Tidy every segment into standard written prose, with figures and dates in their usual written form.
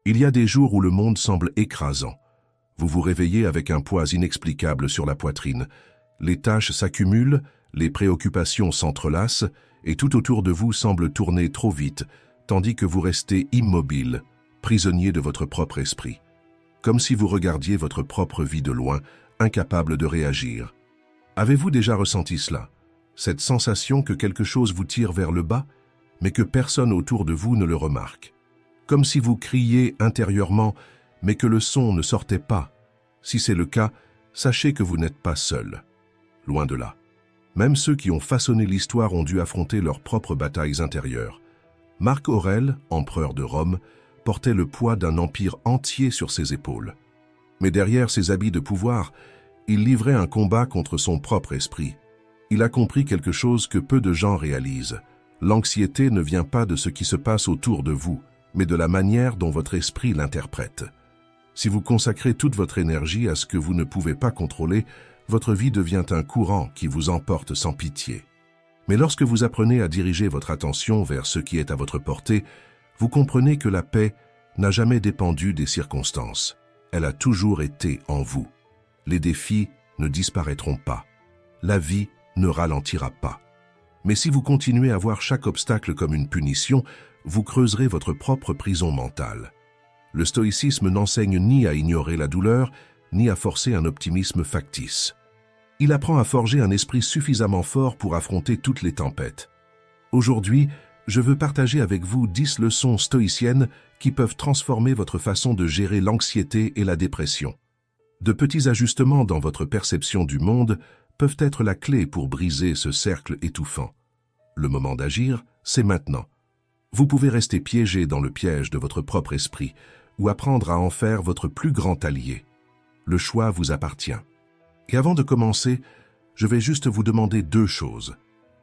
Il y a des jours où le monde semble écrasant. Vous vous réveillez avec un poids inexplicable sur la poitrine. Les tâches s'accumulent, les préoccupations s'entrelacent et tout autour de vous semble tourner trop vite, tandis que vous restez immobile, prisonnier de votre propre esprit. Comme si vous regardiez votre propre vie de loin, incapable de réagir. Avez-vous déjà ressenti cela? Cette sensation que quelque chose vous tire vers le bas, mais que personne autour de vous ne le remarque. Comme si vous criez intérieurement, mais que le son ne sortait pas. Si c'est le cas, sachez que vous n'êtes pas seul. Loin de là. Même ceux qui ont façonné l'histoire ont dû affronter leurs propres batailles intérieures. Marc Aurèle, empereur de Rome, portait le poids d'un empire entier sur ses épaules. Mais derrière ses habits de pouvoir, il livrait un combat contre son propre esprit. Il a compris quelque chose que peu de gens réalisent. L'anxiété ne vient pas de ce qui se passe autour de vous, mais de la manière dont votre esprit l'interprète. Si vous consacrez toute votre énergie à ce que vous ne pouvez pas contrôler, votre vie devient un courant qui vous emporte sans pitié. Mais lorsque vous apprenez à diriger votre attention vers ce qui est à votre portée, vous comprenez que la paix n'a jamais dépendu des circonstances. Elle a toujours été en vous. Les défis ne disparaîtront pas. La vie ne ralentira pas. Mais si vous continuez à voir chaque obstacle comme une punition, vous creuserez votre propre prison mentale. Le stoïcisme n'enseigne ni à ignorer la douleur, ni à forcer un optimisme factice. Il apprend à forger un esprit suffisamment fort pour affronter toutes les tempêtes. Aujourd'hui, je veux partager avec vous 10 leçons stoïciennes qui peuvent transformer votre façon de gérer l'anxiété et la dépression. De petits ajustements dans votre perception du monde peuvent être la clé pour briser ce cercle étouffant. Le moment d'agir, c'est maintenant. Vous pouvez rester piégé dans le piège de votre propre esprit ou apprendre à en faire votre plus grand allié. Le choix vous appartient. Et avant de commencer, je vais juste vous demander 2 choses.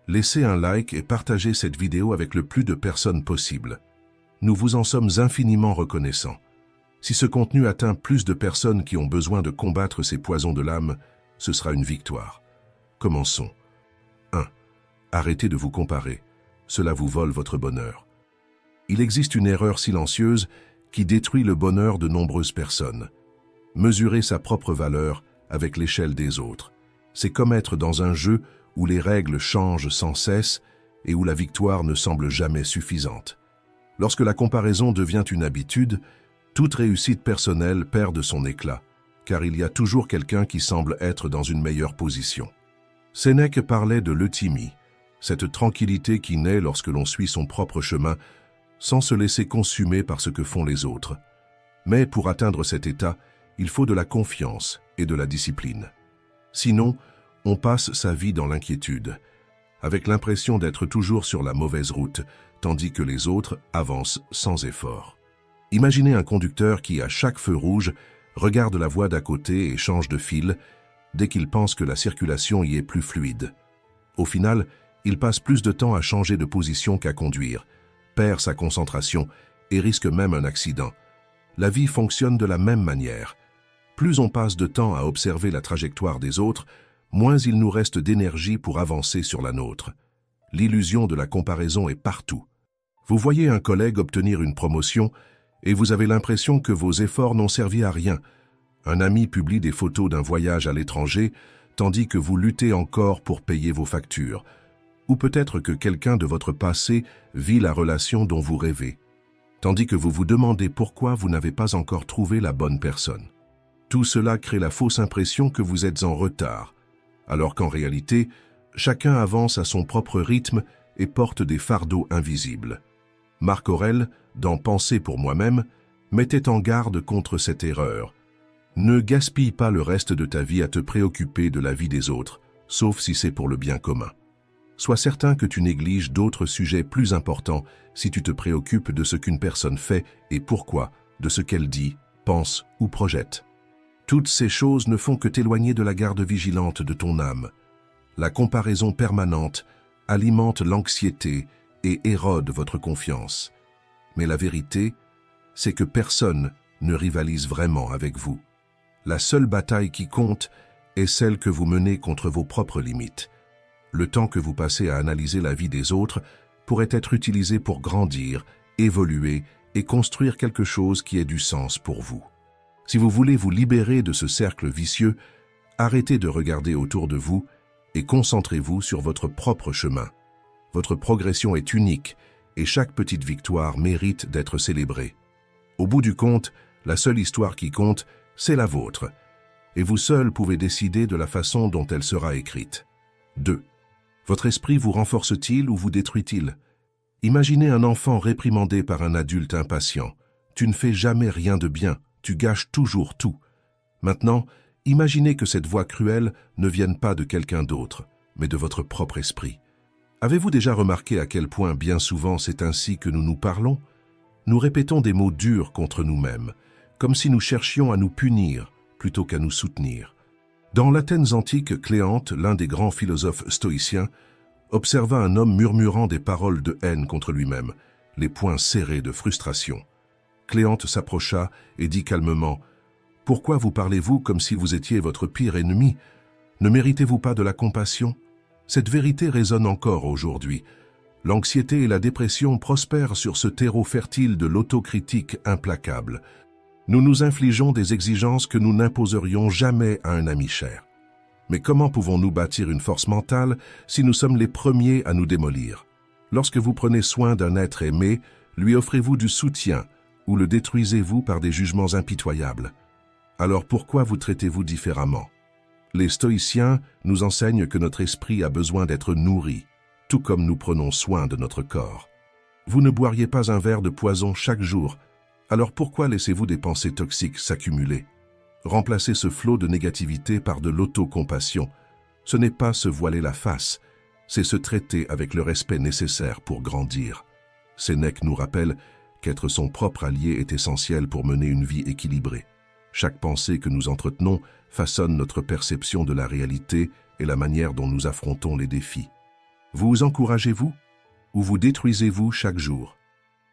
Laissez un like et partagez cette vidéo avec le plus de personnes possible. Nous vous en sommes infiniment reconnaissants. Si ce contenu atteint plus de personnes qui ont besoin de combattre ces poisons de l'âme, ce sera une victoire. Commençons. 1. Arrêtez de vous comparer. Cela vous vole votre bonheur. Il existe une erreur silencieuse qui détruit le bonheur de nombreuses personnes. Mesurer sa propre valeur avec l'échelle des autres. C'est comme être dans un jeu où les règles changent sans cesse et où la victoire ne semble jamais suffisante. Lorsque la comparaison devient une habitude, toute réussite personnelle perd de son éclat, car il y a toujours quelqu'un qui semble être dans une meilleure position. Sénèque parlait de l'euthymie, cette tranquillité qui naît lorsque l'on suit son propre chemin sans se laisser consumer par ce que font les autres. Mais pour atteindre cet état, il faut de la confiance et de la discipline. Sinon, on passe sa vie dans l'inquiétude, avec l'impression d'être toujours sur la mauvaise route, tandis que les autres avancent sans effort. Imaginez un conducteur qui, à chaque feu rouge, regarde la voie d'à côté et change de fil dès qu'il pense que la circulation y est plus fluide. Au final, il passe plus de temps à changer de position qu'à conduire, perd sa concentration et risque même un accident. La vie fonctionne de la même manière. Plus on passe de temps à observer la trajectoire des autres, moins il nous reste d'énergie pour avancer sur la nôtre. L'illusion de la comparaison est partout. Vous voyez un collègue obtenir une promotion et vous avez l'impression que vos efforts n'ont servi à rien. Un ami publie des photos d'un voyage à l'étranger, tandis que vous luttez encore pour payer vos factures. Ou peut-être que quelqu'un de votre passé vit la relation dont vous rêvez, tandis que vous vous demandez pourquoi vous n'avez pas encore trouvé la bonne personne. Tout cela crée la fausse impression que vous êtes en retard, alors qu'en réalité, chacun avance à son propre rythme et porte des fardeaux invisibles. Marc Aurèle, dans Penser pour moi-même, mettait en garde contre cette erreur. Ne gaspille pas le reste de ta vie à te préoccuper de la vie des autres, sauf si c'est pour le bien commun. Sois certain que tu négliges d'autres sujets plus importants si tu te préoccupes de ce qu'une personne fait et pourquoi, de ce qu'elle dit, pense ou projette. Toutes ces choses ne font que t'éloigner de la garde vigilante de ton âme. La comparaison permanente alimente l'anxiété et érode votre confiance. Mais la vérité, c'est que personne ne rivalise vraiment avec vous. La seule bataille qui compte est celle que vous menez contre vos propres limites. Le temps que vous passez à analyser la vie des autres pourrait être utilisé pour grandir, évoluer et construire quelque chose qui ait du sens pour vous. Si vous voulez vous libérer de ce cercle vicieux, arrêtez de regarder autour de vous et concentrez-vous sur votre propre chemin. Votre progression est unique et chaque petite victoire mérite d'être célébrée. Au bout du compte, la seule histoire qui compte, c'est la vôtre. Et vous seul pouvez décider de la façon dont elle sera écrite. 2. Votre esprit vous renforce-t-il ou vous détruit-il? Imaginez un enfant réprimandé par un adulte impatient. Tu ne fais jamais rien de bien, tu gâches toujours tout. Maintenant, imaginez que cette voix cruelle ne vienne pas de quelqu'un d'autre, mais de votre propre esprit. Avez-vous déjà remarqué à quel point bien souvent c'est ainsi que nous nous parlons? Nous répétons des mots durs contre nous-mêmes, comme si nous cherchions à nous punir plutôt qu'à nous soutenir. Dans l'Athènes antique, Cléante, l'un des grands philosophes stoïciens, observa un homme murmurant des paroles de haine contre lui-même, les poings serrés de frustration. Cléante s'approcha et dit calmement « Pourquoi vous parlez-vous comme si vous étiez votre pire ennemi? Ne méritez-vous pas de la compassion ?» Cette vérité résonne encore aujourd'hui. L'anxiété et la dépression prospèrent sur ce terreau fertile de l'autocritique implacable. Nous nous infligeons des exigences que nous n'imposerions jamais à un ami cher. Mais comment pouvons-nous bâtir une force mentale si nous sommes les premiers à nous démolir? Lorsque vous prenez soin d'un être aimé, lui offrez-vous du soutien ou le détruisez-vous par des jugements impitoyables? Alors pourquoi vous traitez-vous différemment? Les stoïciens nous enseignent que notre esprit a besoin d'être nourri, tout comme nous prenons soin de notre corps. Vous ne boiriez pas un verre de poison chaque jour, alors pourquoi laissez-vous des pensées toxiques s'accumuler? Remplacez ce flot de négativité par de l'autocompassion. Ce n'est pas se voiler la face, c'est se traiter avec le respect nécessaire pour grandir. Sénèque nous rappelle qu'être son propre allié est essentiel pour mener une vie équilibrée. Chaque pensée que nous entretenons façonne notre perception de la réalité et la manière dont nous affrontons les défis. Vous encouragez-vous ou vous détruisez-vous chaque jour?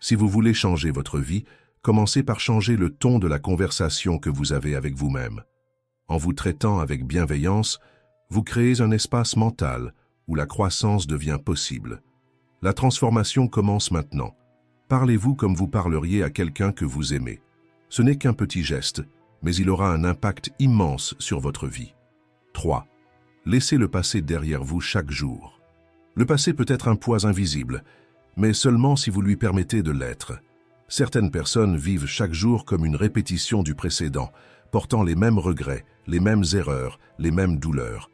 Si vous voulez changer votre vie, commencez par changer le ton de la conversation que vous avez avec vous-même. En vous traitant avec bienveillance, vous créez un espace mental où la croissance devient possible. La transformation commence maintenant. Parlez-vous comme vous parleriez à quelqu'un que vous aimez. Ce n'est qu'un petit geste, mais il aura un impact immense sur votre vie. 3. Laissez le passé derrière vous chaque jour. Le passé peut être un poids invisible, mais seulement si vous lui permettez de l'être. Certaines personnes vivent chaque jour comme une répétition du précédent, portant les mêmes regrets, les mêmes erreurs, les mêmes douleurs.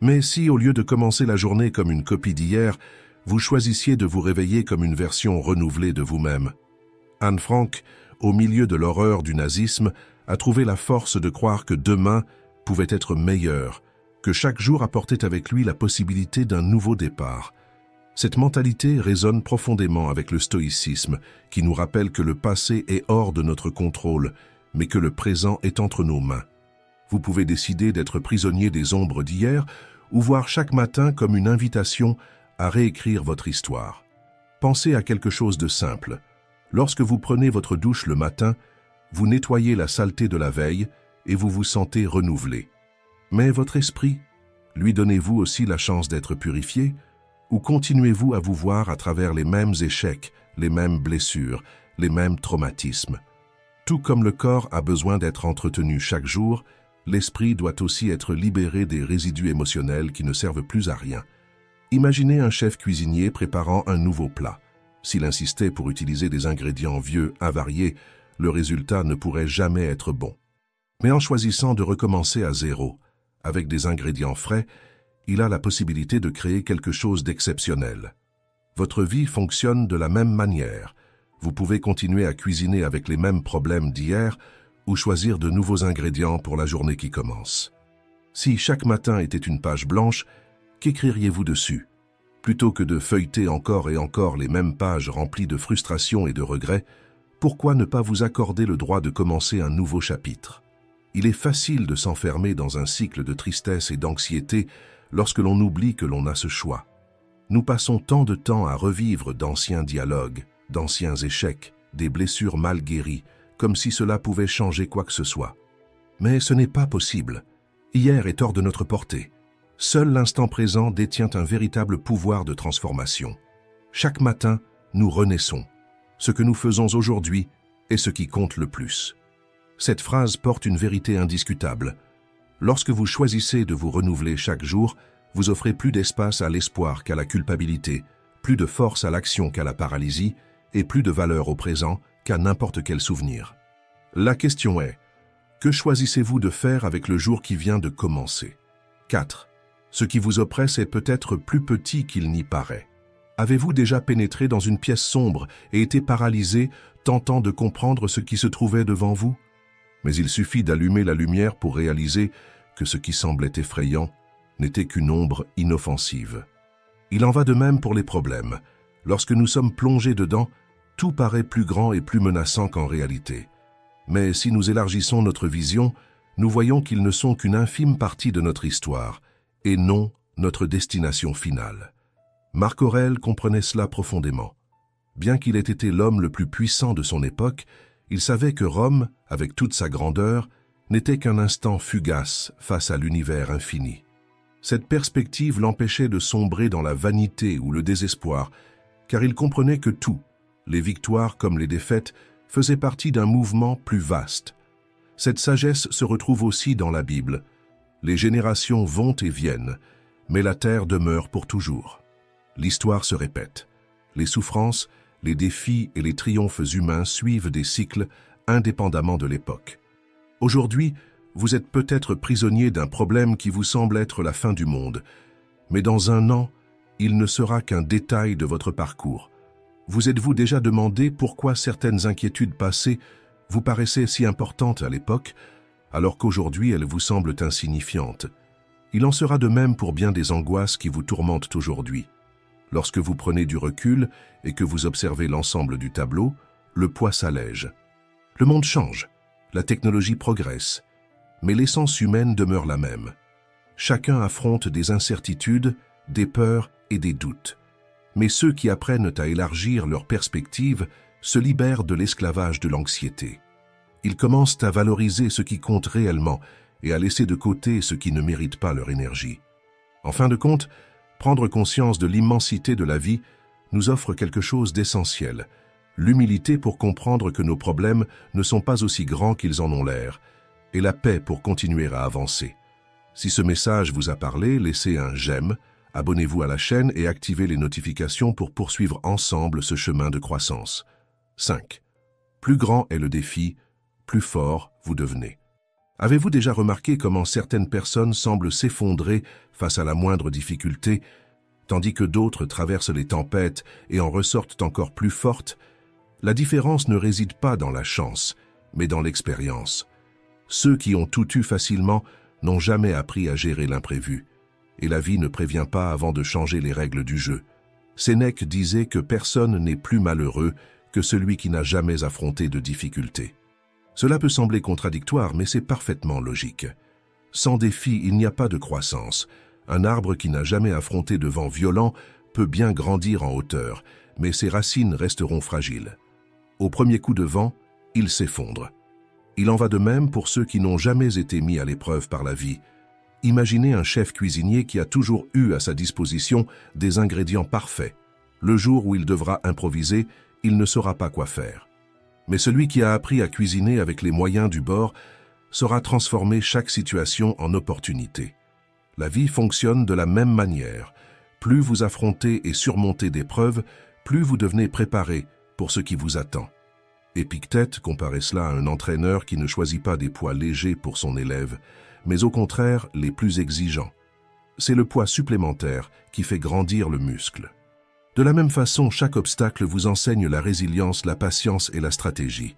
Mais si, au lieu de commencer la journée comme une copie d'hier, vous choisissiez de vous réveiller comme une version renouvelée de vous-même. Anne Frank, au milieu de l'horreur du nazisme, a trouvé la force de croire que demain pouvait être meilleur, que chaque jour apportait avec lui la possibilité d'un nouveau départ. Cette mentalité résonne profondément avec le stoïcisme, qui nous rappelle que le passé est hors de notre contrôle, mais que le présent est entre nos mains. Vous pouvez décider d'être prisonnier des ombres d'hier ou voir chaque matin comme une invitation à réécrire votre histoire. Pensez à quelque chose de simple. Lorsque vous prenez votre douche le matin, vous nettoyez la saleté de la veille et vous vous sentez renouvelé. Mais votre esprit, lui donnez-vous aussi la chance d'être purifié? Ou continuez-vous à vous voir à travers les mêmes échecs, les mêmes blessures, les mêmes traumatismes? Tout comme le corps a besoin d'être entretenu chaque jour, l'esprit doit aussi être libéré des résidus émotionnels qui ne servent plus à rien. Imaginez un chef cuisinier préparant un nouveau plat. S'il insistait pour utiliser des ingrédients vieux, avariés, le résultat ne pourrait jamais être bon. Mais en choisissant de recommencer à zéro, avec des ingrédients frais, il a la possibilité de créer quelque chose d'exceptionnel. Votre vie fonctionne de la même manière. Vous pouvez continuer à cuisiner avec les mêmes problèmes d'hier ou choisir de nouveaux ingrédients pour la journée qui commence. Si chaque matin était une page blanche, qu'écririez-vous dessus? Plutôt que de feuilleter encore et encore les mêmes pages remplies de frustration et de regrets, pourquoi ne pas vous accorder le droit de commencer un nouveau chapitre? Il est facile de s'enfermer dans un cycle de tristesse et d'anxiété lorsque l'on oublie que l'on a ce choix. Nous passons tant de temps à revivre d'anciens dialogues, d'anciens échecs, des blessures mal guéries, comme si cela pouvait changer quoi que ce soit. Mais ce n'est pas possible. Hier est hors de notre portée. Seul l'instant présent détient un véritable pouvoir de transformation. Chaque matin, nous renaissons. Ce que nous faisons aujourd'hui est ce qui compte le plus. Cette phrase porte une vérité indiscutable. Lorsque vous choisissez de vous renouveler chaque jour, vous offrez plus d'espace à l'espoir qu'à la culpabilité, plus de force à l'action qu'à la paralysie, et plus de valeur au présent qu'à n'importe quel souvenir. La question est, que choisissez-vous de faire avec le jour qui vient de commencer? 4. Ce qui vous oppresse est peut-être plus petit qu'il n'y paraît. Avez-vous déjà pénétré dans une pièce sombre et été paralysé, tentant de comprendre ce qui se trouvait devant vous? Mais il suffit d'allumer la lumière pour réaliser que ce qui semblait effrayant n'était qu'une ombre inoffensive. Il en va de même pour les problèmes. Lorsque nous sommes plongés dedans, tout paraît plus grand et plus menaçant qu'en réalité. Mais si nous élargissons notre vision, nous voyons qu'ils ne sont qu'une infime partie de notre histoire, et non notre destination finale. Marc Aurèle comprenait cela profondément. Bien qu'il ait été l'homme le plus puissant de son époque, il savait que Rome, avec toute sa grandeur, n'était qu'un instant fugace face à l'univers infini. Cette perspective l'empêchait de sombrer dans la vanité ou le désespoir, car il comprenait que tout, les victoires comme les défaites, faisaient partie d'un mouvement plus vaste. Cette sagesse se retrouve aussi dans la Bible. Les générations vont et viennent, mais la terre demeure pour toujours. L'histoire se répète. Les souffrances, les défis et les triomphes humains suivent des cycles indépendamment de l'époque. Aujourd'hui, vous êtes peut-être prisonnier d'un problème qui vous semble être la fin du monde, mais dans un an, il ne sera qu'un détail de votre parcours. Vous êtes-vous déjà demandé pourquoi certaines inquiétudes passées vous paraissaient si importantes à l'époque, alors qu'aujourd'hui elles vous semblent insignifiantes? Il en sera de même pour bien des angoisses qui vous tourmentent aujourd'hui. Lorsque vous prenez du recul et que vous observez l'ensemble du tableau, le poids s'allège. Le monde change, la technologie progresse, mais l'essence humaine demeure la même. Chacun affronte des incertitudes, des peurs et des doutes. Mais ceux qui apprennent à élargir leurs perspectives se libèrent de l'esclavage de l'anxiété. Ils commencent à valoriser ce qui compte réellement et à laisser de côté ce qui ne mérite pas leur énergie. En fin de compte, prendre conscience de l'immensité de la vie nous offre quelque chose d'essentiel, l'humilité pour comprendre que nos problèmes ne sont pas aussi grands qu'ils en ont l'air, et la paix pour continuer à avancer. Si ce message vous a parlé, laissez un j'aime, abonnez-vous à la chaîne et activez les notifications pour poursuivre ensemble ce chemin de croissance. 5. Plus grand est le défi, plus fort vous devenez. Avez-vous déjà remarqué comment certaines personnes semblent s'effondrer face à la moindre difficulté, tandis que d'autres traversent les tempêtes et en ressortent encore plus fortes? La différence ne réside pas dans la chance, mais dans l'expérience. Ceux qui ont tout eu facilement n'ont jamais appris à gérer l'imprévu, et la vie ne prévient pas avant de changer les règles du jeu. Sénèque disait que personne n'est plus malheureux que celui qui n'a jamais affronté de difficultés. Cela peut sembler contradictoire, mais c'est parfaitement logique. Sans défi, il n'y a pas de croissance. Un arbre qui n'a jamais affronté de vent violent peut bien grandir en hauteur, mais ses racines resteront fragiles. Au premier coup de vent, il s'effondre. Il en va de même pour ceux qui n'ont jamais été mis à l'épreuve par la vie. Imaginez un chef cuisinier qui a toujours eu à sa disposition des ingrédients parfaits. Le jour où il devra improviser, il ne saura pas quoi faire. Mais celui qui a appris à cuisiner avec les moyens du bord saura transformer chaque situation en opportunité. La vie fonctionne de la même manière. Plus vous affrontez et surmontez d'épreuves, plus vous devenez préparé pour ce qui vous attend. Épictète comparait cela à un entraîneur qui ne choisit pas des poids légers pour son élève, mais au contraire les plus exigeants. C'est le poids supplémentaire qui fait grandir le muscle. De la même façon, chaque obstacle vous enseigne la résilience, la patience et la stratégie.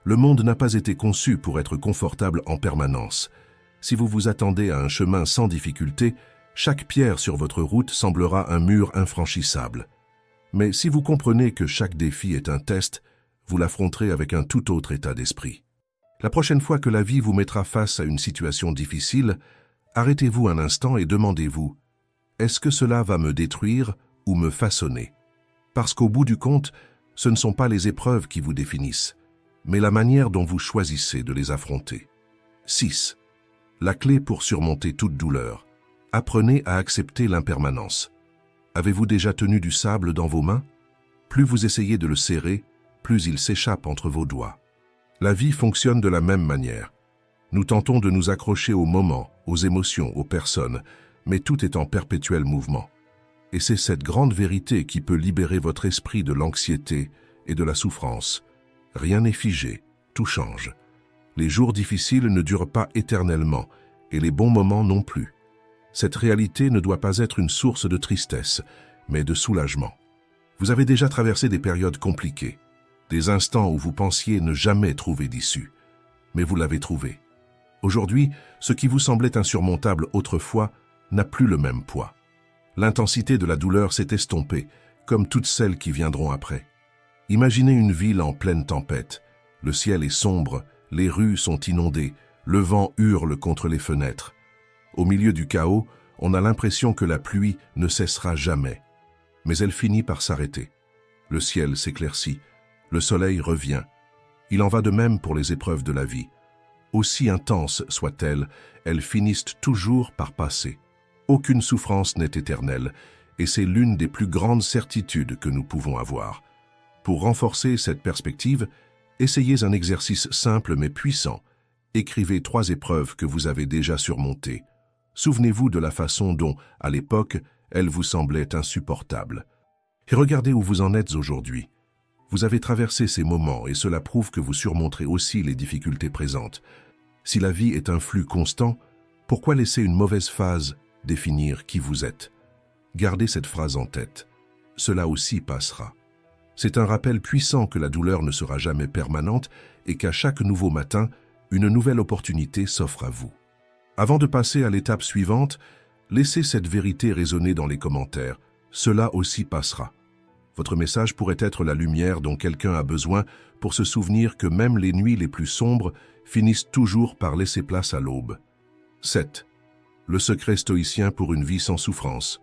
Le monde n'a pas été conçu pour être confortable en permanence. Si vous vous attendez à un chemin sans difficulté, chaque pierre sur votre route semblera un mur infranchissable. Mais si vous comprenez que chaque défi est un test, vous l'affronterez avec un tout autre état d'esprit. La prochaine fois que la vie vous mettra face à une situation difficile, arrêtez-vous un instant et demandez-vous « Est-ce que cela va me détruire ou me façonner ?» Parce qu'au bout du compte, ce ne sont pas les épreuves qui vous définissent, mais la manière dont vous choisissez de les affronter. 6. La clé pour surmonter toute douleur. Apprenez à accepter l'impermanence. Avez-vous déjà tenu du sable dans vos mains? Plus vous essayez de le serrer, plus il s'échappe entre vos doigts. La vie fonctionne de la même manière. Nous tentons de nous accrocher aux moments, aux émotions, aux personnes, mais tout est en perpétuel mouvement. Et c'est cette grande vérité qui peut libérer votre esprit de l'anxiété et de la souffrance. Rien n'est figé, tout change. Les jours difficiles ne durent pas éternellement, et les bons moments non plus. Cette réalité ne doit pas être une source de tristesse, mais de soulagement. Vous avez déjà traversé des périodes compliquées, des instants où vous pensiez ne jamais trouver d'issue, mais vous l'avez trouvé. Aujourd'hui, ce qui vous semblait insurmontable autrefois n'a plus le même poids. L'intensité de la douleur s'est estompée, comme toutes celles qui viendront après. Imaginez une ville en pleine tempête. Le ciel est sombre, les rues sont inondées, le vent hurle contre les fenêtres. Au milieu du chaos, on a l'impression que la pluie ne cessera jamais. Mais elle finit par s'arrêter. Le ciel s'éclaircit, le soleil revient. Il en va de même pour les épreuves de la vie. Aussi intenses soient-elles, elles finissent toujours par passer. Aucune souffrance n'est éternelle, et c'est l'une des plus grandes certitudes que nous pouvons avoir. Pour renforcer cette perspective, essayez un exercice simple mais puissant. Écrivez 3 épreuves que vous avez déjà surmontées. Souvenez-vous de la façon dont, à l'époque, elles vous semblaient insupportables. Et regardez où vous en êtes aujourd'hui. Vous avez traversé ces moments et cela prouve que vous surmonterez aussi les difficultés présentes. Si la vie est un flux constant, pourquoi laisser une mauvaise phase définir qui vous êtes? Gardez cette phrase en tête. Cela aussi passera. C'est un rappel puissant que la douleur ne sera jamais permanente et qu'à chaque nouveau matin, une nouvelle opportunité s'offre à vous. Avant de passer à l'étape suivante, laissez cette vérité résonner dans les commentaires. Cela aussi passera. Votre message pourrait être la lumière dont quelqu'un a besoin pour se souvenir que même les nuits les plus sombres finissent toujours par laisser place à l'aube. 7. Le secret stoïcien pour une vie sans souffrance.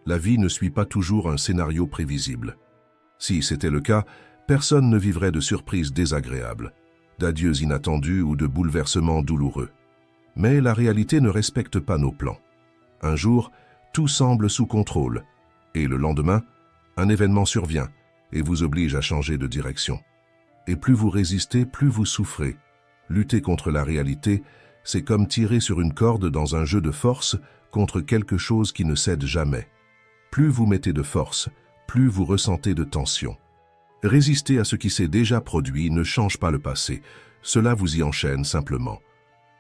La vie ne suit pas toujours un scénario prévisible. Si c'était le cas, personne ne vivrait de surprises désagréables, d'adieux inattendus ou de bouleversements douloureux. Mais la réalité ne respecte pas nos plans. Un jour, tout semble sous contrôle, et le lendemain, un événement survient et vous oblige à changer de direction. Et plus vous résistez, plus vous souffrez. Lutter contre la réalité, c'est comme tirer sur une corde dans un jeu de force contre quelque chose qui ne cède jamais. Plus vous mettez de force, plus vous ressentez de tension. Résister à ce qui s'est déjà produit ne change pas le passé, cela vous y enchaîne simplement.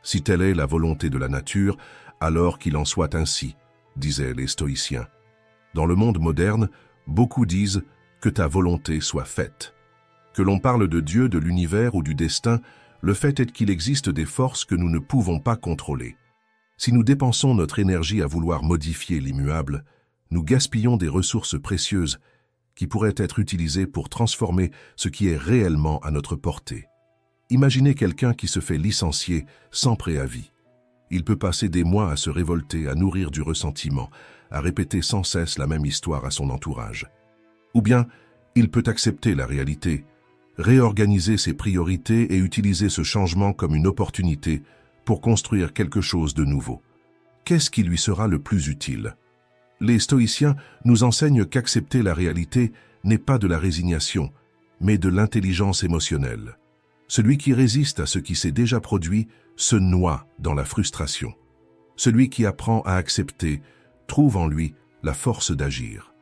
Si telle est la volonté de la nature, alors qu'il en soit ainsi, disaient les stoïciens. Dans le monde moderne, beaucoup disent que ta volonté soit faite. Que l'on parle de Dieu, de l'univers ou du destin, le fait est qu'il existe des forces que nous ne pouvons pas contrôler. Si nous dépensons notre énergie à vouloir modifier l'immuable, nous gaspillons des ressources précieuses qui pourraient être utilisées pour transformer ce qui est réellement à notre portée. Imaginez quelqu'un qui se fait licencier sans préavis. Il peut passer des mois à se révolter, à nourrir du ressentiment, à répéter sans cesse la même histoire à son entourage. Ou bien, il peut accepter la réalité, réorganiser ses priorités et utiliser ce changement comme une opportunité pour construire quelque chose de nouveau. Qu'est-ce qui lui sera le plus utile? Les stoïciens nous enseignent qu'accepter la réalité n'est pas de la résignation, mais de l'intelligence émotionnelle. Celui qui résiste à ce qui s'est déjà produit se noie dans la frustration. Celui qui apprend à accepter trouve en lui la force d'agir.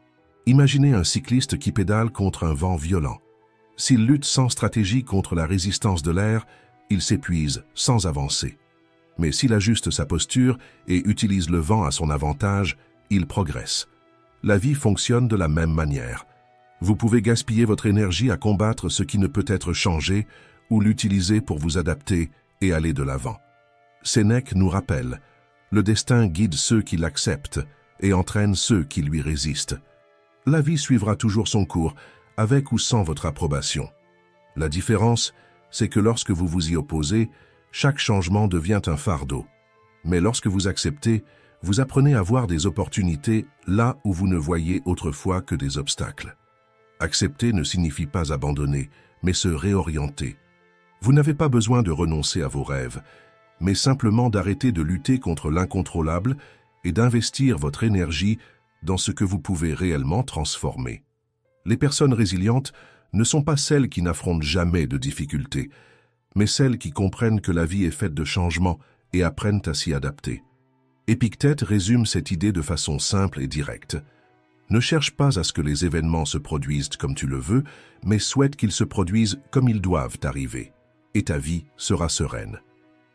Imaginez un cycliste qui pédale contre un vent violent. S'il lutte sans stratégie contre la résistance de l'air, il s'épuise sans avancer. Mais s'il ajuste sa posture et utilise le vent à son avantage, il progresse. La vie fonctionne de la même manière. Vous pouvez gaspiller votre énergie à combattre ce qui ne peut être changé ou l'utiliser pour vous adapter et aller de l'avant. Sénèque nous rappelle, le destin guide ceux qui l'acceptent et entraîne ceux qui lui résistent. La vie suivra toujours son cours, avec ou sans votre approbation. La différence, c'est que lorsque vous vous y opposez, chaque changement devient un fardeau. Mais lorsque vous acceptez, vous apprenez à voir des opportunités là où vous ne voyez autrefois que des obstacles. Accepter ne signifie pas abandonner, mais se réorienter. Vous n'avez pas besoin de renoncer à vos rêves, mais simplement d'arrêter de lutter contre l'incontrôlable et d'investir votre énergie dans ce que vous pouvez réellement transformer. Les personnes résilientes ne sont pas celles qui n'affrontent jamais de difficultés, mais celles qui comprennent que la vie est faite de changements et apprennent à s'y adapter. Épictète résume cette idée de façon simple et directe. Ne cherche pas à ce que les événements se produisent comme tu le veux, mais souhaite qu'ils se produisent comme ils doivent arriver, et ta vie sera sereine.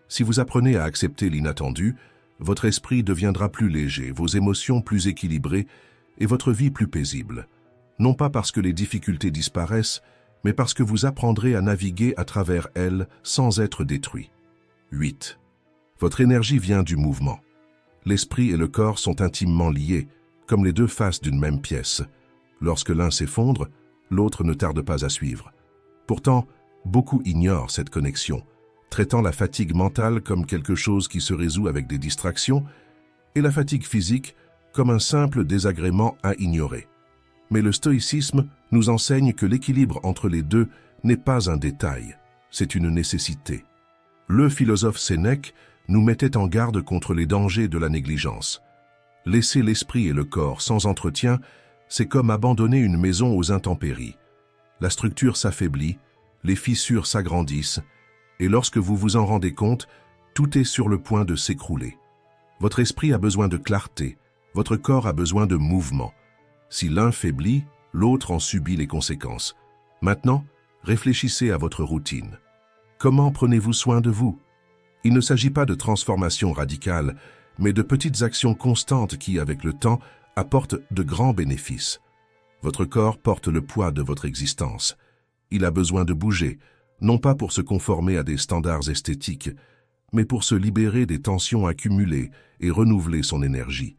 Si vous apprenez à accepter l'inattendu, votre esprit deviendra plus léger, vos émotions plus équilibrées et votre vie plus paisible. Non pas parce que les difficultés disparaissent, mais parce que vous apprendrez à naviguer à travers elles sans être détruit. 8. Votre énergie vient du mouvement. L'esprit et le corps sont intimement liés, comme les deux faces d'une même pièce. Lorsque l'un s'effondre, l'autre ne tarde pas à suivre. Pourtant, beaucoup ignorent cette connexion, traitant la fatigue mentale comme quelque chose qui se résout avec des distractions et la fatigue physique comme un simple désagrément à ignorer. Mais le stoïcisme nous enseigne que l'équilibre entre les deux n'est pas un détail, c'est une nécessité. Le philosophe Sénèque nous mettait en garde contre les dangers de la négligence. Laisser l'esprit et le corps sans entretien, c'est comme abandonner une maison aux intempéries. La structure s'affaiblit, les fissures s'agrandissent, et lorsque vous vous en rendez compte, tout est sur le point de s'écrouler. Votre esprit a besoin de clarté, votre corps a besoin de mouvement. Si l'un faiblit, l'autre en subit les conséquences. Maintenant, réfléchissez à votre routine. Comment prenez-vous soin de vous? Il ne s'agit pas de transformation radicale, mais de petites actions constantes qui, avec le temps, apportent de grands bénéfices. Votre corps porte le poids de votre existence. Il a besoin de bouger, non pas pour se conformer à des standards esthétiques, mais pour se libérer des tensions accumulées et renouveler son énergie.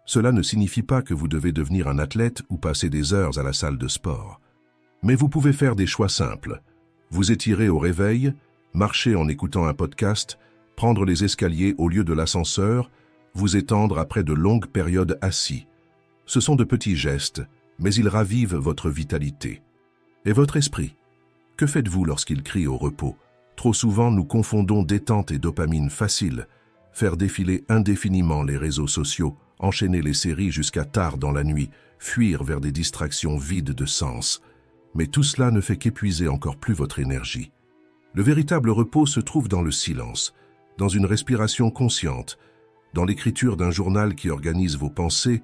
Cela ne signifie pas que vous devez devenir un athlète ou passer des heures à la salle de sport. Mais vous pouvez faire des choix simples. Vous étirer au réveil, marcher en écoutant un podcast, prendre les escaliers au lieu de l'ascenseur, vous étendre après de longues périodes assis. Ce sont de petits gestes, mais ils ravivent votre vitalité. Et votre esprit? Que faites-vous lorsqu'il crie au repos? Trop souvent, nous confondons détente et dopamine facile, faire défiler indéfiniment les réseaux sociaux, enchaîner les séries jusqu'à tard dans la nuit, fuir vers des distractions vides de sens. Mais tout cela ne fait qu'épuiser encore plus votre énergie. Le véritable repos se trouve dans le silence, dans une respiration consciente, dans l'écriture d'un journal qui organise vos pensées,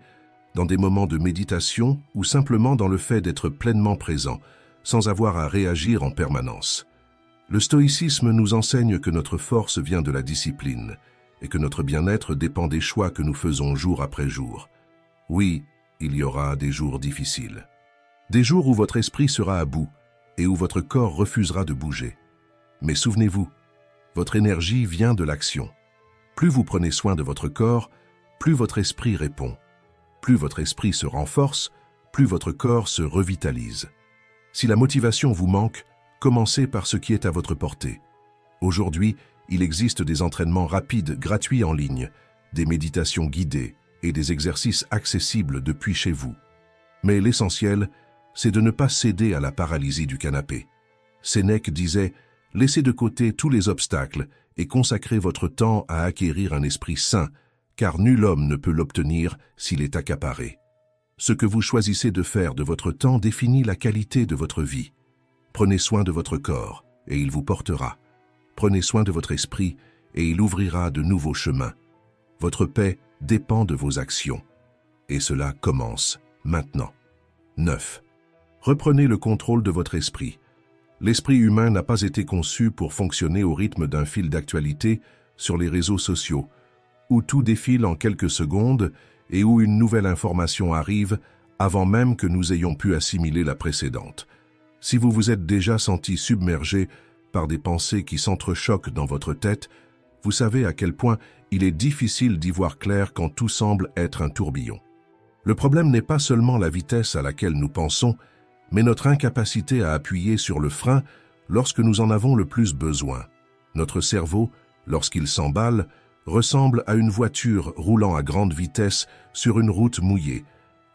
dans des moments de méditation ou simplement dans le fait d'être pleinement présent, sans avoir à réagir en permanence. Le stoïcisme nous enseigne que notre force vient de la discipline et que notre bien-être dépend des choix que nous faisons jour après jour. Oui, il y aura des jours difficiles. Des jours où votre esprit sera à bout et où votre corps refusera de bouger. Mais souvenez-vous, votre énergie vient de l'action. Plus vous prenez soin de votre corps, plus votre esprit répond. Plus votre esprit se renforce, plus votre corps se revitalise. Si la motivation vous manque, commencez par ce qui est à votre portée. Aujourd'hui, il existe des entraînements rapides, gratuits en ligne, des méditations guidées et des exercices accessibles depuis chez vous. Mais l'essentiel, c'est de ne pas céder à la paralysie du canapé. Sénèque disait « Laissez de côté tous les obstacles et consacrez votre temps à acquérir un esprit sain, car nul homme ne peut l'obtenir s'il est accaparé. » Ce que vous choisissez de faire de votre temps définit la qualité de votre vie. Prenez soin de votre corps et il vous portera. Prenez soin de votre esprit et il ouvrira de nouveaux chemins. Votre paix dépend de vos actions. Et cela commence maintenant. 9. Reprenez le contrôle de votre esprit. L'esprit humain n'a pas été conçu pour fonctionner au rythme d'un fil d'actualité sur les réseaux sociaux, où tout défile en quelques secondes et où une nouvelle information arrive avant même que nous ayons pu assimiler la précédente. Si vous vous êtes déjà senti submergé par des pensées qui s'entrechoquent dans votre tête, vous savez à quel point il est difficile d'y voir clair quand tout semble être un tourbillon. Le problème n'est pas seulement la vitesse à laquelle nous pensons, mais notre incapacité à appuyer sur le frein lorsque nous en avons le plus besoin. Notre cerveau, lorsqu'il s'emballe, ressemble à une voiture roulant à grande vitesse sur une route mouillée.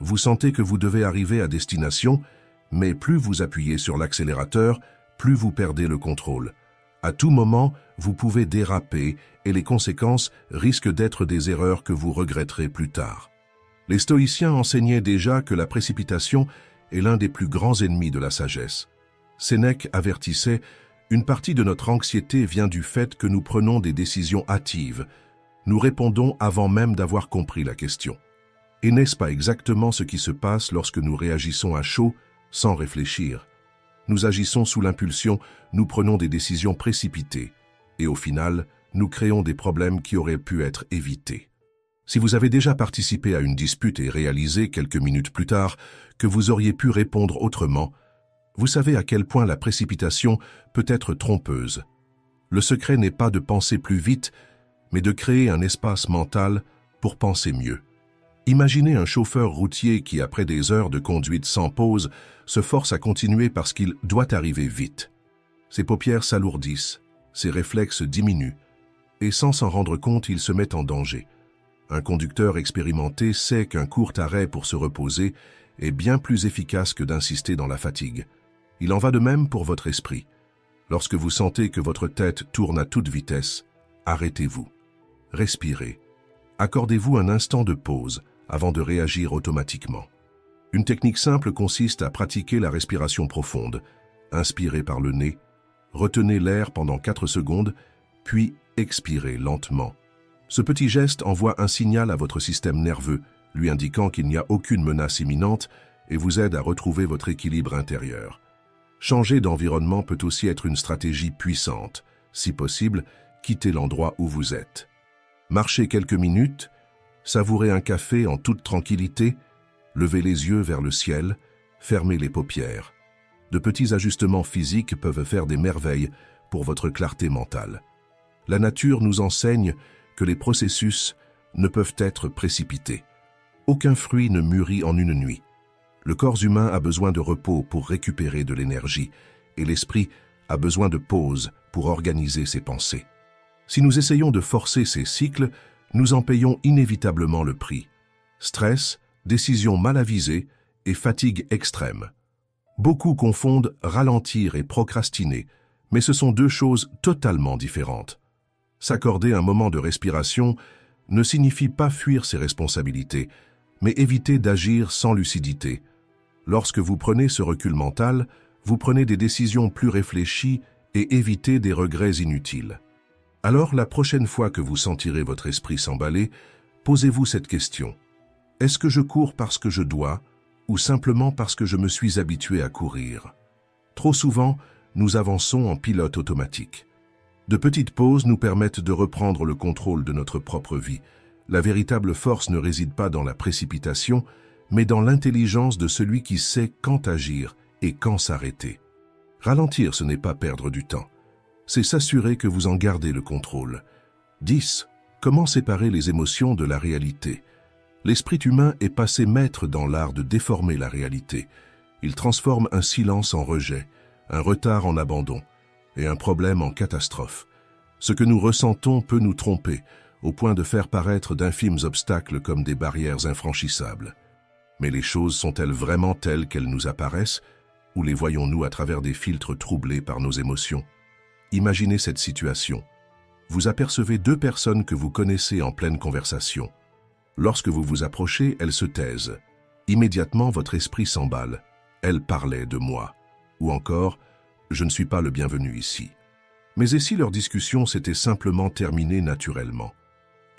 Vous sentez que vous devez arriver à destination, mais plus vous appuyez sur l'accélérateur, plus vous perdez le contrôle. À tout moment, vous pouvez déraper et les conséquences risquent d'être des erreurs que vous regretterez plus tard. Les stoïciens enseignaient déjà que la précipitation est l'un des plus grands ennemis de la sagesse. Sénèque avertissait, une partie de notre anxiété vient du fait que nous prenons des décisions hâtives. Nous répondons avant même d'avoir compris la question. Et n'est-ce pas exactement ce qui se passe lorsque nous réagissons à chaud, sans réfléchir? Nous agissons sous l'impulsion, nous prenons des décisions précipitées. Et au final, nous créons des problèmes qui auraient pu être évités. Si vous avez déjà participé à une dispute et réalisé quelques minutes plus tard que vous auriez pu répondre autrement, vous savez à quel point la précipitation peut être trompeuse. Le secret n'est pas de penser plus vite, mais de créer un espace mental pour penser mieux. Imaginez un chauffeur routier qui, après des heures de conduite sans pause, se force à continuer parce qu'il doit arriver vite. Ses paupières s'alourdissent, ses réflexes diminuent, et sans s'en rendre compte, il se met en danger. Un conducteur expérimenté sait qu'un court arrêt pour se reposer est bien plus efficace que d'insister dans la fatigue. Il en va de même pour votre esprit. Lorsque vous sentez que votre tête tourne à toute vitesse, arrêtez-vous. Respirez. Accordez-vous un instant de pause avant de réagir automatiquement. Une technique simple consiste à pratiquer la respiration profonde. Inspirez par le nez, retenez l'air pendant 4 secondes, puis expirez lentement. Ce petit geste envoie un signal à votre système nerveux, lui indiquant qu'il n'y a aucune menace imminente et vous aide à retrouver votre équilibre intérieur. Changer d'environnement peut aussi être une stratégie puissante. Si possible, quittez l'endroit où vous êtes. Marchez quelques minutes, savourez un café en toute tranquillité, levez les yeux vers le ciel, fermez les paupières. De petits ajustements physiques peuvent faire des merveilles pour votre clarté mentale. La nature nous enseigne que les processus ne peuvent être précipités. Aucun fruit ne mûrit en une nuit. Le corps humain a besoin de repos pour récupérer de l'énergie et l'esprit a besoin de pause pour organiser ses pensées. Si nous essayons de forcer ces cycles, nous en payons inévitablement le prix. Stress, décisions mal avisées et fatigue extrême. Beaucoup confondent ralentir et procrastiner, mais ce sont deux choses totalement différentes. S'accorder un moment de respiration ne signifie pas fuir ses responsabilités, mais éviter d'agir sans lucidité. Lorsque vous prenez ce recul mental, vous prenez des décisions plus réfléchies et évitez des regrets inutiles. Alors, la prochaine fois que vous sentirez votre esprit s'emballer, posez-vous cette question. Est-ce que je cours parce que je dois, ou simplement parce que je me suis habitué à courir? Trop souvent, nous avançons en pilote automatique. De petites pauses nous permettent de reprendre le contrôle de notre propre vie. La véritable force ne réside pas dans la précipitation, mais dans l'intelligence de celui qui sait quand agir et quand s'arrêter. Ralentir, ce n'est pas perdre du temps. C'est s'assurer que vous en gardez le contrôle. 10. Comment séparer les émotions de la réalité? L'esprit humain est passé maître dans l'art de déformer la réalité. Il transforme un silence en rejet, un retard en abandon et un problème en catastrophe. Ce que nous ressentons peut nous tromper, au point de faire paraître d'infimes obstacles comme des barrières infranchissables. Mais les choses sont-elles vraiment telles qu'elles nous apparaissent, ou les voyons-nous à travers des filtres troublés par nos émotions? Imaginez cette situation. Vous apercevez 2 personnes que vous connaissez en pleine conversation. Lorsque vous vous approchez, elles se taisent. Immédiatement, votre esprit s'emballe. Elles parlaient de moi. Ou encore, je ne suis pas le bienvenu ici. Mais et si leur discussion s'était simplement terminée naturellement?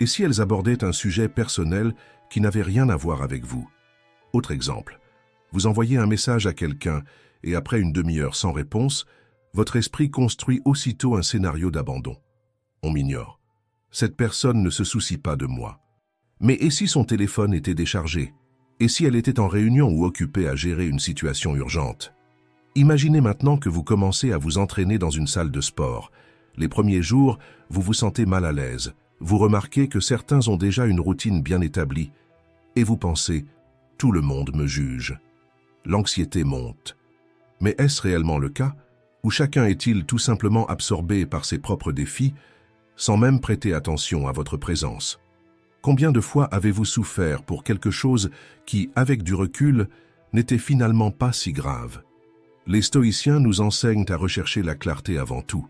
Et si elles abordaient un sujet personnel qui n'avait rien à voir avec vous? Autre exemple, vous envoyez un message à quelqu'un et après une demi-heure sans réponse, votre esprit construit aussitôt un scénario d'abandon. On m'ignore. Cette personne ne se soucie pas de moi. Mais et si son téléphone était déchargé? Et si elle était en réunion ou occupée à gérer une situation urgente? Imaginez maintenant que vous commencez à vous entraîner dans une salle de sport. Les premiers jours, vous vous sentez mal à l'aise. Vous remarquez que certains ont déjà une routine bien établie. Et vous pensez « tout le monde me juge ». L'anxiété monte. Mais est-ce réellement le cas? Ou chacun est-il tout simplement absorbé par ses propres défis, sans même prêter attention à votre présence? Combien de fois avez-vous souffert pour quelque chose qui, avec du recul, n'était finalement pas si grave? Les stoïciens nous enseignent à rechercher la clarté avant tout.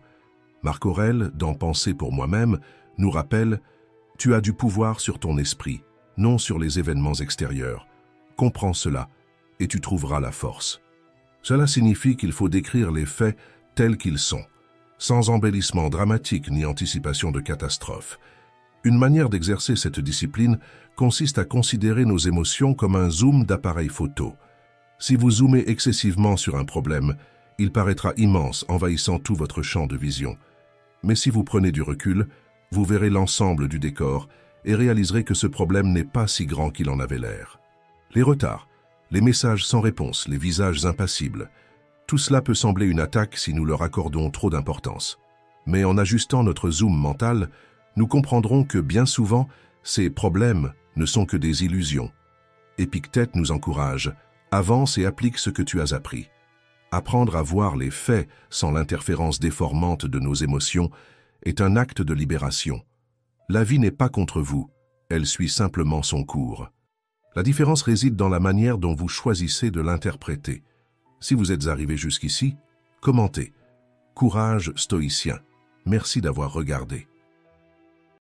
Marc Aurèle, dans Penser pour moi-même, nous rappelle « Tu as du pouvoir sur ton esprit, non sur les événements extérieurs. Comprends cela, et tu trouveras la force. » Cela signifie qu'il faut décrire les faits tels qu'ils sont, sans embellissement dramatique ni anticipation de catastrophe. Une manière d'exercer cette discipline consiste à considérer nos émotions comme un zoom d'appareil photo. Si vous zoomez excessivement sur un problème, il paraîtra immense, envahissant tout votre champ de vision. Mais si vous prenez du recul, vous verrez l'ensemble du décor et réaliserez que ce problème n'est pas si grand qu'il en avait l'air. Les retards, les messages sans réponse, les visages impassibles, tout cela peut sembler une attaque si nous leur accordons trop d'importance. Mais en ajustant notre zoom mental, nous comprendrons que bien souvent, ces problèmes ne sont que des illusions. Épictète nous encourage, avance et applique ce que tu as appris. Apprendre à voir les faits sans l'interférence déformante de nos émotions est un acte de libération. La vie n'est pas contre vous, elle suit simplement son cours. La différence réside dans la manière dont vous choisissez de l'interpréter. Si vous êtes arrivé jusqu'ici, commentez. Courage stoïcien. Merci d'avoir regardé.